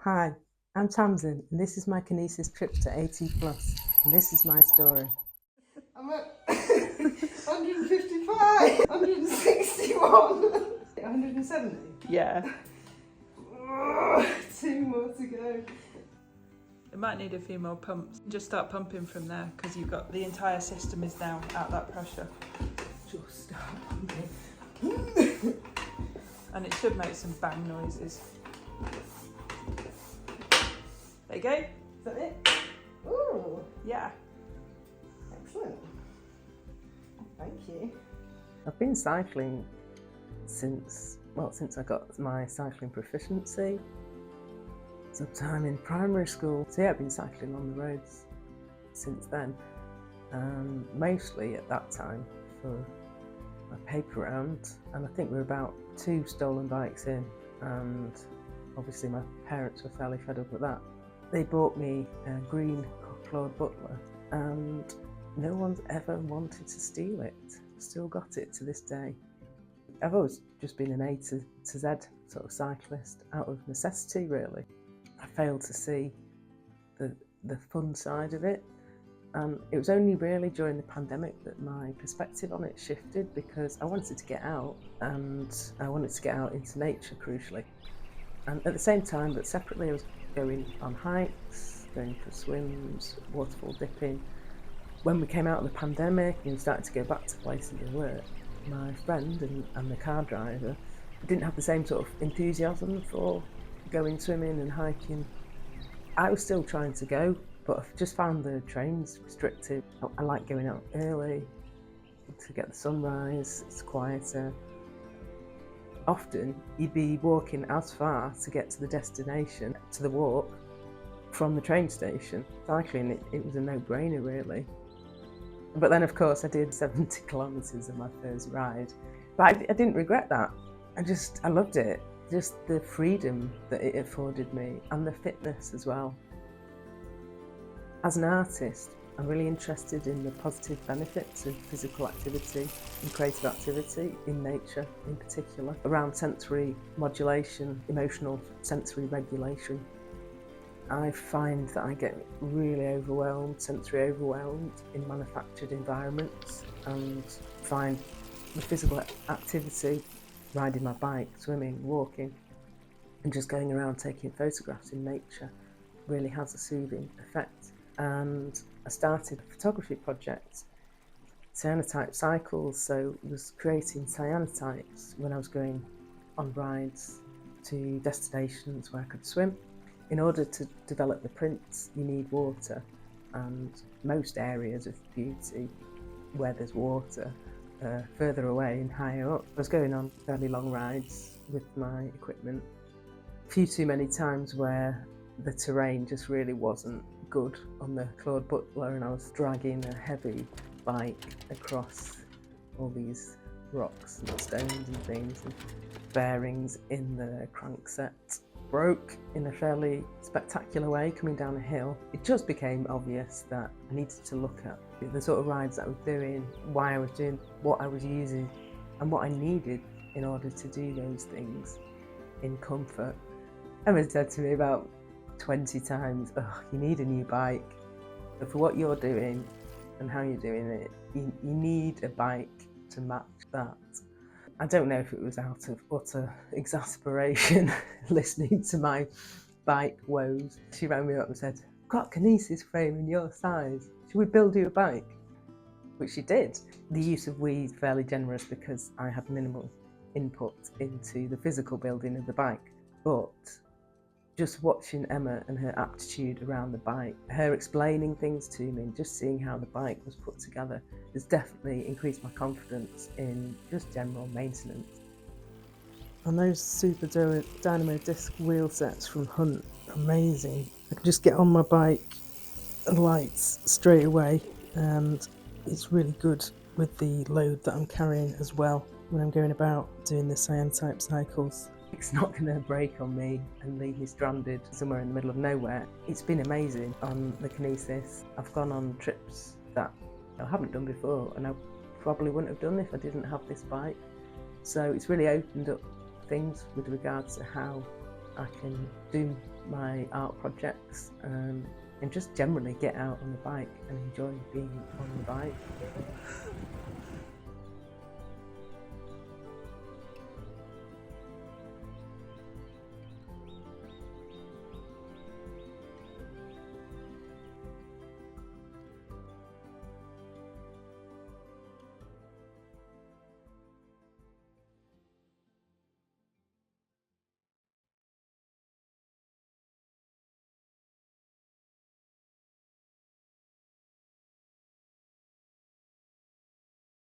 Hi, I'm Tamzin, and this is my Kinesis Tripster 80 Plus, and this is my story. I'm at 155, 161, 170. Yeah. Two more to go. It might need a few more pumps. Just start pumping from there because you've got the entire system is now at that pressure. Just start pumping. And it should make some bang noises. There you go. Is that it? Ooh, Yeah. excellent. Thank you. I've been cycling since I got my cycling proficiency. Sometime in primary school. So yeah, I've been cycling on the roads since then. Mostly at that time for a paper round, and I think we were about 2 stolen bikes in, and obviously my parents were fairly fed up with that. They bought me a green Claude Butler, and no one's ever wanted to steal it. Still got it to this day. I've always just been an A to Z sort of cyclist, out of necessity really. I failed to see the fun side of it. It was only really during the pandemic that my perspective on it shifted, because I wanted to get out, and I wanted to get out into nature, crucially. And at the same time, but separately, I was going on hikes, going for swims, waterfall dipping. When we came out of the pandemic and started to go back to places of work, my friend and the car driver didn't have the same sort of enthusiasm for going swimming and hiking. I was still trying to go, but I've just found the trains restrictive. I like going out early to get the sunrise, it's quieter. Often you'd be walking as far to get to the destination, to the walk, from the train station. Cycling, it was a no-brainer really. But then of course I did 70 kilometres on my first ride. But I didn't regret that. I loved it. Just the freedom that it afforded me, and the fitness as well. As an artist, I'm really interested in the positive benefits of physical activity and creative activity in nature in particular, around sensory modulation, emotional sensory regulation. I find that I get really sensory overwhelmed in manufactured environments, and find the physical activity, riding my bike, swimming, walking, and just going around taking photographs in nature really has a soothing effect. And I started a photography project, cyanotype cycles, so I was creating cyanotypes when I was going on rides to destinations where I could swim. In order to develop the prints, you need water, and most areas of beauty where there's water are further away and higher up. I was going on fairly long rides with my equipment. A few too many times where the terrain just really wasn't good on the Claude Butler, and I was dragging a heavy bike across all these rocks and stones and things, and bearings in the crankset broke in a fairly spectacular way coming down a hill. It just became obvious that I needed to look at the sort of rides that I was doing, why I was doing, what I was using, and what I needed in order to do those things in comfort. Emma said to me about 20 times, "Oh, you need a new bike. But for what you're doing and how you're doing it, you need a bike to match that." I don't know if it was out of utter exasperation listening to my bike woes. She rang me up and said, "I've got a Kinesis frame in your size. Should we build you a bike?" Which she did. The use of we is fairly generous because I had minimal input into the physical building of the bike. But just watching Emma and her aptitude around the bike, her explaining things to me, and just seeing how the bike was put together has definitely increased my confidence in just general maintenance. And those super dynamo disc wheel sets from Hunt, amazing. I can just get on my bike and lights straight away, and it's really good with the load that I'm carrying as well when I'm going about doing the cyanotype cycles. It's not going to break on me and leave me stranded somewhere in the middle of nowhere. It's been amazing on the Kinesis. I've gone on trips that I haven't done before, and I probably wouldn't have done if I didn't have this bike. So it's really opened up things with regards to how I can do my art projects, and just generally get out on the bike and enjoy being on the bike.